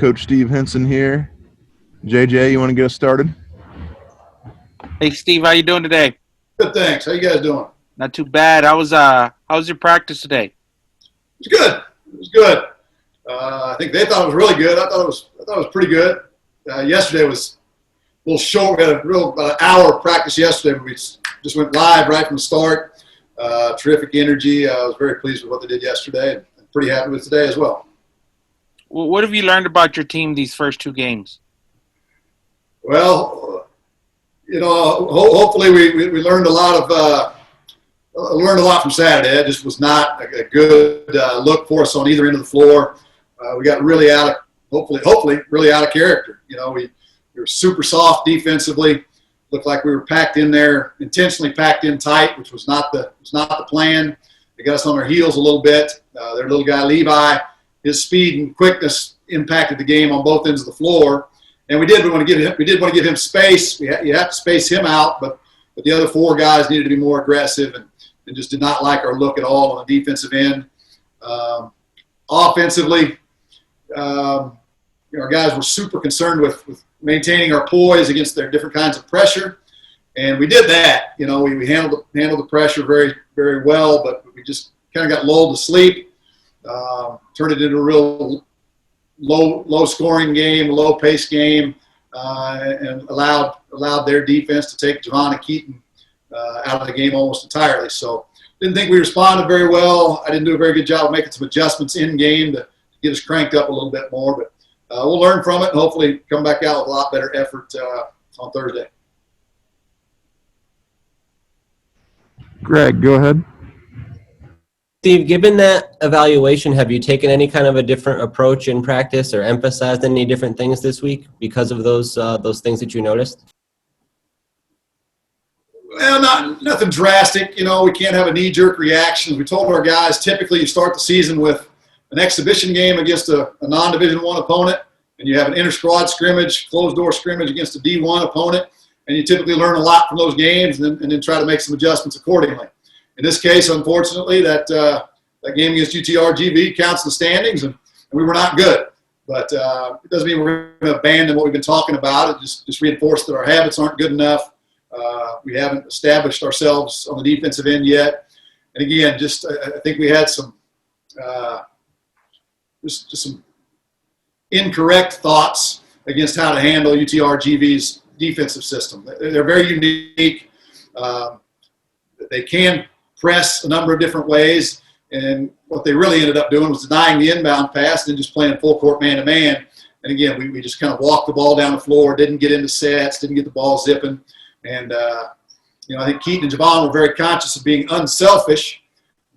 Coach Steve Henson here. JJ, you want to get us started? Hey, Steve, how you doing today? Good, thanks. How you guys doing? Not too bad. How's your practice today? It was good. It was good. I think they thought it was really good. I thought it was pretty good. Yesterday was a little short. We had about an hour of practice yesterday, but we just went live right from the start. Terrific energy. I was very pleased with what they did yesterday, and pretty happy with today as well. What have you learned about your team these first two games? Well, hopefully we learned a lot from Saturday. It just was not a good look for us on either end of the floor. We got really hopefully really out of character. We were super soft defensively. Looked like we were packed in there, intentionally packed in tight, which was not the plan. They got us on our heels a little bit. Their little guy Levi, his speed and quickness impacted the game on both ends of the floor. And we did want to give him space. You have to space him out, but the other four guys needed to be more aggressive and just did not like our look at all on the defensive end. Offensively, our guys were super concerned with maintaining our poise against their different kinds of pressure, and we did that. We handled the pressure very, very well, but we just kind of got lulled to sleep, turned it into a real low scoring game, a low pace game, and allowed their defense to take Javon and Keaton out of the game almost entirely. So didn't think we responded very well. I didn't do a very good job of making some adjustments in game to get us cranked up a little bit more, but we'll learn from it and hopefully come back out with a lot better effort on Thursday. Greg, go ahead. Steve, given that evaluation, have you taken any kind of a different approach in practice or emphasized any different things this week because of those things that you noticed? Well, nothing drastic. We can't have a knee-jerk reaction. We told our guys typically you start the season with an exhibition game against a non-Division I opponent, and you have an inter-squad scrimmage, closed-door scrimmage against a D1 opponent, and you typically learn a lot from those games and then try to make some adjustments accordingly. In this case, unfortunately, that game against UTRGV counts in the standings, and we were not good. But it doesn't mean we're going to abandon what we've been talking about. It just reinforced that our habits aren't good enough. We haven't established ourselves on the defensive end yet. And again, I think we had some just some incorrect thoughts against how to handle UTRGV's defensive system. They're very unique. They can press a number of different ways, and what they really ended up doing was denying the inbound pass and then just playing full court man-to-man. And again, we just kind of walked the ball down the floor, didn't get into sets, didn't get the ball zipping. And, I think Keaton and Javon were very conscious of being unselfish.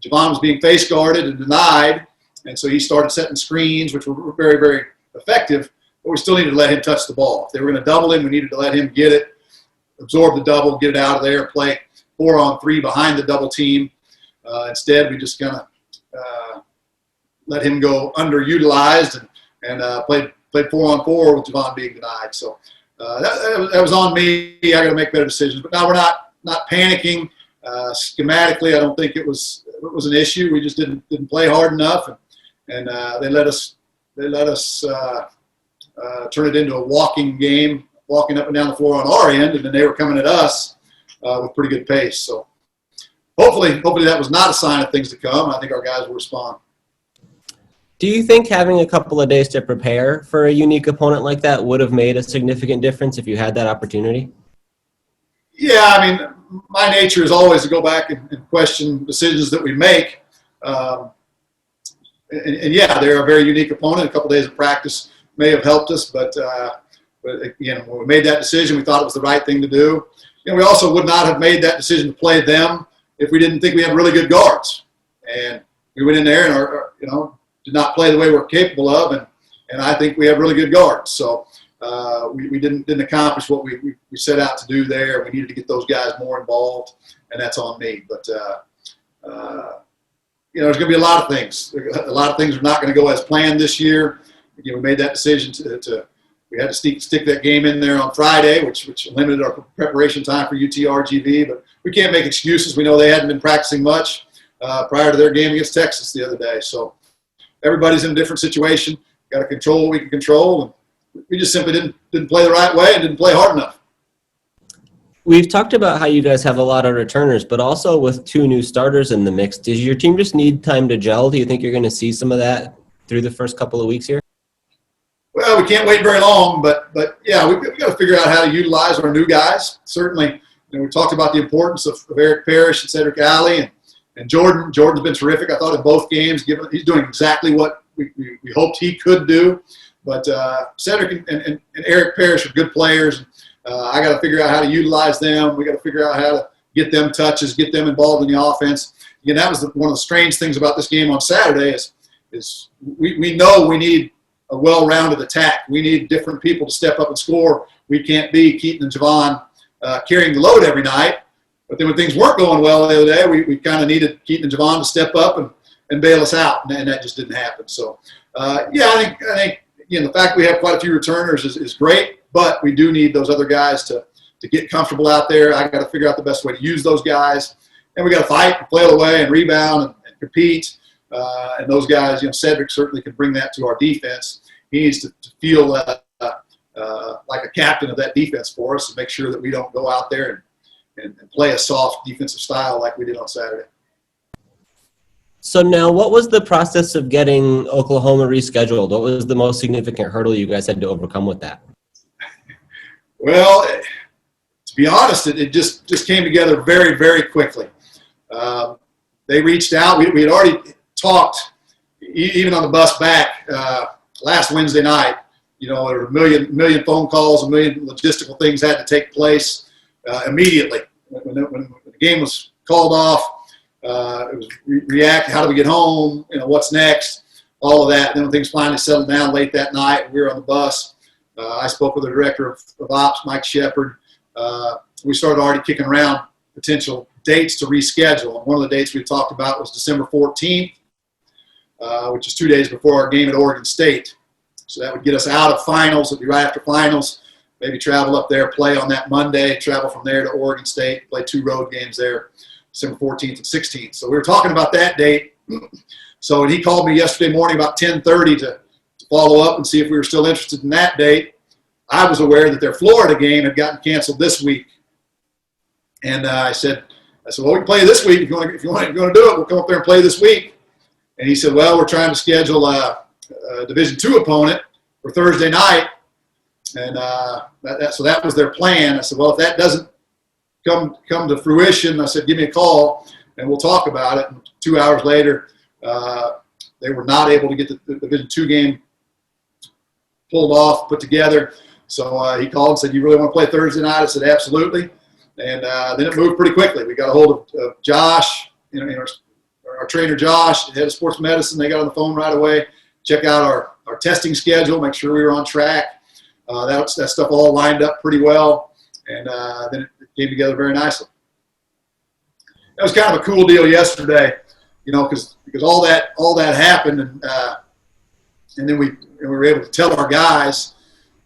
Javon was being face guarded and denied, and so he started setting screens, which were very, very effective, but we still needed to let him touch the ball. If they were going to double him, we needed to let him get it, absorb the double, get it out of there, play 4-on-3 behind the double team. Instead, we just kind of let him go underutilized and played 4-on-4 with Javon being denied. So that was on me. I got to make better decisions. But now we're not panicking. Schematically, I don't think it was an issue. We just didn't play hard enough, and they let us turn it into a walking game, walking up and down the floor on our end, and then they were coming at us with pretty good pace. So hopefully that was not a sign of things to come. I think our guys will respond. Do you think having a couple of days to prepare for a unique opponent like that would have made a significant difference if you had that opportunity? Yeah, I mean, my nature is always to go back and question decisions that we make. And yeah, they're a very unique opponent. A couple of days of practice may have helped us, but again, when we made that decision, we thought it was the right thing to do. We also would not have made that decision to play them if we didn't think we had really good guards. And we went in there and did not play the way we're capable of, and I think we have really good guards. So we didn't accomplish what we set out to do there. We needed to get those guys more involved, and that's on me. But there's going to be a lot of things. A lot of things are not going to go as planned this year. Again, we made that decision we had to stick that game in there on Friday, which limited our preparation time for UTRGV. But we can't make excuses. We know they hadn't been practicing much prior to their game against Texas the other day. So everybody's in a different situation. got to control what we can control. And we just simply didn't play the right way and didn't play hard enough. We've talked about how you guys have a lot of returners, but also with 2 new starters in the mix, does your team just need time to gel? Do you think you're going to see some of that through the first couple of weeks here? Well, we can't wait very long, but yeah, we've got to figure out how to utilize our new guys. Certainly, we talked about the importance of Eric Parrish and Cedric Alley and Jordan. Jordan's been terrific, I thought, in both games. He's doing exactly what we hoped he could do. But Cedric and Eric Parrish are good players. I got to figure out how to utilize them. We got to figure out how to get them touches, get them involved in the offense. Again, that was one of the strange things about this game on Saturday is we know we need a well-rounded attack. We need different people to step up and score. We can't be Keaton and Javon carrying the load every night. But then when things weren't going well the other day, we kind of needed Keaton and Javon to step up and bail us out, and that just didn't happen. So, I think the fact we have quite a few returners is great. But we do need those other guys to get comfortable out there. I got to figure out the best way to use those guys. And we got to fight and play away and rebound and compete. And those guys, Cedric certainly can bring that to our defense. He needs to feel like a captain of that defense for us and make sure that we don't go out there and play a soft defensive style like we did on Saturday. So now, what was the process of getting Oklahoma rescheduled? What was the most significant hurdle you guys had to overcome with that? Well, to be honest, it just came together very, very quickly. They reached out. We had already talked, even on the bus back last Wednesday night. There were a million phone calls, a million logistical things had to take place immediately. When the game was called off, it was react. How do we get home? What's next? All of that. And then when things finally settled down late that night, we were on the bus. I spoke with the director of ops, Mike Shepard. We started already kicking around potential dates to reschedule. And one of the dates we talked about was December 14th, which is 2 days before our game at Oregon State. So that would get us out of finals. It would be right after finals. Maybe travel up there, play on that Monday, travel from there to Oregon State, play 2 road games there, December 14th and 16th. So we were talking about that date. So he called me yesterday morning about 10:30 to follow up and see if we were still interested in that date. I was aware that their Florida game had gotten canceled this week. And I said, well, we can play this week. If you want to do it, we'll come up there and play this week. And he said, well, we're trying to schedule a Division II opponent for Thursday night. And so that was their plan. I said, well, if that doesn't come to fruition, I said, give me a call and we'll talk about it. And 2 hours later, they were not able to get the Division II game pulled off, put together. So he called and said, you really want to play Thursday night? I said, absolutely. And then it moved pretty quickly. We got a hold of Josh, our trainer Josh, head of sports medicine. They got on the phone right away, check out our testing schedule, make sure we were on track. That stuff all lined up pretty well, and then it came together very nicely. That was kind of a cool deal yesterday, because all that happened, and then we were able to tell our guys,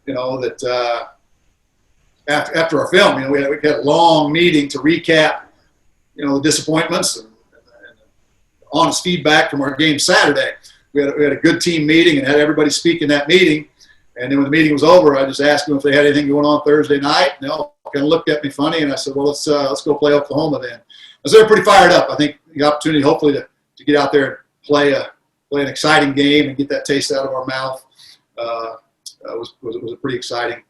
that after our film, we had a long meeting to recap, the disappointments and honest feedback from our game Saturday. We had a good team meeting and had everybody speak in that meeting. And then when the meeting was over, I just asked them if they had anything going on Thursday night. And they all kind of looked at me funny, and I said, well, let's go play Oklahoma then. So they're pretty fired up. I think the opportunity, hopefully, to get out there and play an exciting game and get that taste out of our mouth was a pretty exciting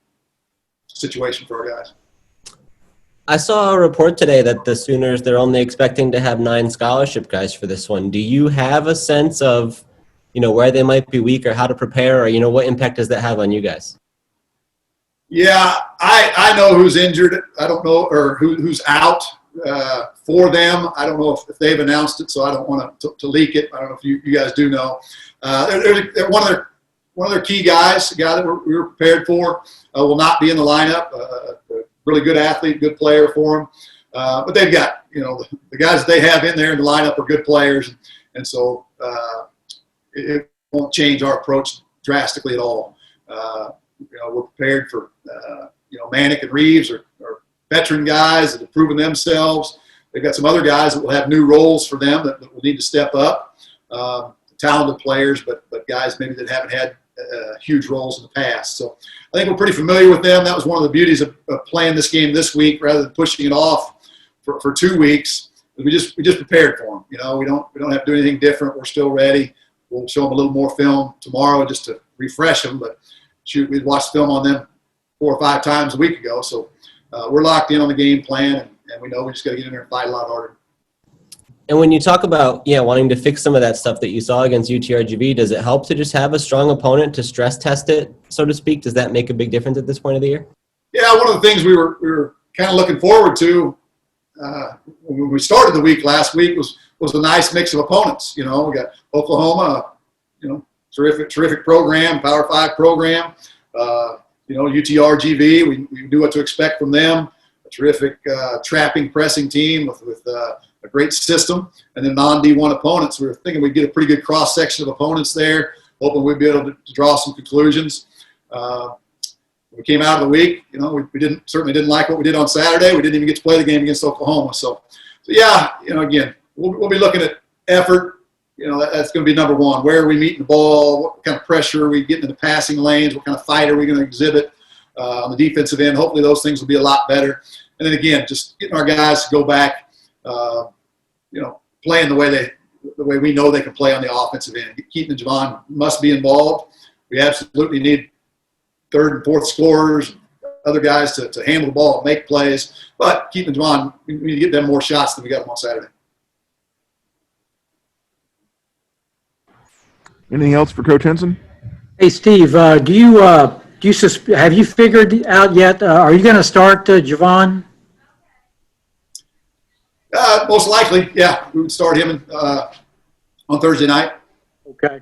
situation for our guys. I saw a report today that the Sooners, they're only expecting to have 9 scholarship guys for this one. Do you have a sense of, where they might be weak or how to prepare, or, what impact does that have on you guys? Yeah, I know who's injured. I don't know, or who's out for them. I don't know if they've announced it, so I don't want to leak it. I don't know if you guys do know. They're one of their key guys, the guy that we were prepared for, will not be in the lineup. Really good athlete, good player for them. But they've got, the guys that they have in there in the lineup are good players. And so it won't change our approach drastically at all. We're prepared for, Manick and Reeves are veteran guys that have proven themselves. They've got some other guys that will have new roles for them that will need to step up. Talented players, but guys maybe that haven't had huge roles in the past. So I think we're pretty familiar with them. That was one of the beauties of playing this game this week rather than pushing it off for 2 weeks. We just prepared for them. You know, we don't have to do anything different. We're still ready. We'll show them a little more film tomorrow just to refresh them. But shoot, we watched film on them 4 or 5 times a week ago. So we're locked in on the game plan, and we know we just got to get in there and fight a lot harder. And when you talk about, wanting to fix some of that stuff that you saw against UTRGV, does it help to just have a strong opponent to stress test it, so to speak? Does that make a big difference at this point of the year? Yeah, one of the things we were kind of looking forward to when we started the week last week was a nice mix of opponents. You know, we got Oklahoma, terrific program, Power 5 program. UTRGV, we knew what to expect from them. A terrific trapping, pressing team with a great system, and then non-D1 opponents. We were thinking we'd get a pretty good cross-section of opponents there, hoping we'd be able to draw some conclusions. We came out of the week, we certainly didn't like what we did on Saturday. We didn't even get to play the game against Oklahoma. So yeah, again, we'll be looking at effort. That's going to be number one. Where are we meeting the ball? What kind of pressure are we getting in the passing lanes? What kind of fight are we going to exhibit on the defensive end? Hopefully those things will be a lot better. And then again, just getting our guys to go back, playing the way we know they can play on the offensive end. Keaton and Javon must be involved. We absolutely need third and fourth scorers, other guys to handle the ball, make plays. But Keaton and Javon, we need to get them more shots than we got them on Saturday. Anything else for Coach Henson? Hey, Steve, have you figured out yet? Are you going to start Javon? Most likely, yeah. We would start him on Thursday night. Okay.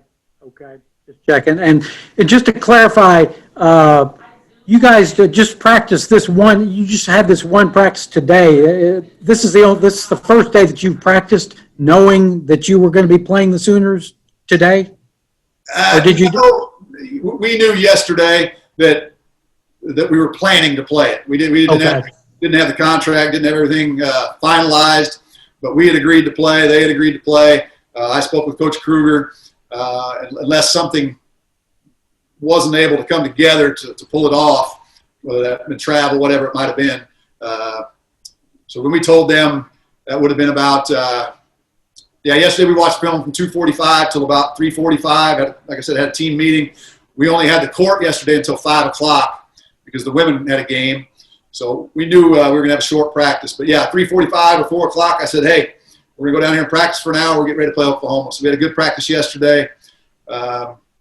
Just checking. And just to clarify, you guys just practiced this one. You just had this one practice today. This is the first day that you've practiced, knowing that you were going to be playing the Sooners today. Or did you? We knew yesterday that we were planning to play it. We didn't have the contract, didn't have everything finalized, but we had agreed to play. They had agreed to play. I spoke with Coach Kruger. Unless something wasn't able to come together to pull it off, whether that been travel, whatever it might have been. So when we told them, that would have been about yesterday we watched film from 2:45 till about 3:45. Like I said, had a team meeting. We only had the court yesterday until 5 o'clock because the women had a game. So we knew we were going to have a short practice. But, 3:45 or 4 o'clock, I said, hey, we're going to go down here and practice for an hour. We're getting ready to play Oklahoma. So we had a good practice yesterday,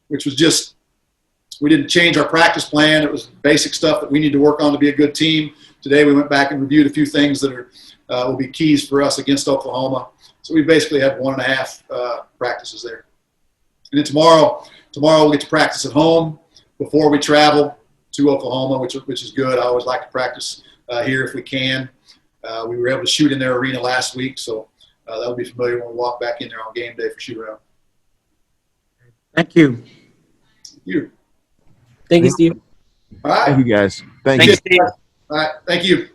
which was just – we didn't change our practice plan. It was basic stuff that we need to work on to be a good team. Today we went back and reviewed a few things that will be keys for us against Oklahoma. So we basically have 1.5 practices there. And then tomorrow we'll get to practice at home before we travel to Oklahoma, which is good. I always like to practice here if we can. We were able to shoot in their arena last week, so that'll be familiar when we walk back in there on game day for shoot around. Thank you. Thank you. Thank you, Steve. All right. Thank you, guys. Thanks, Steve. All right. Thank you.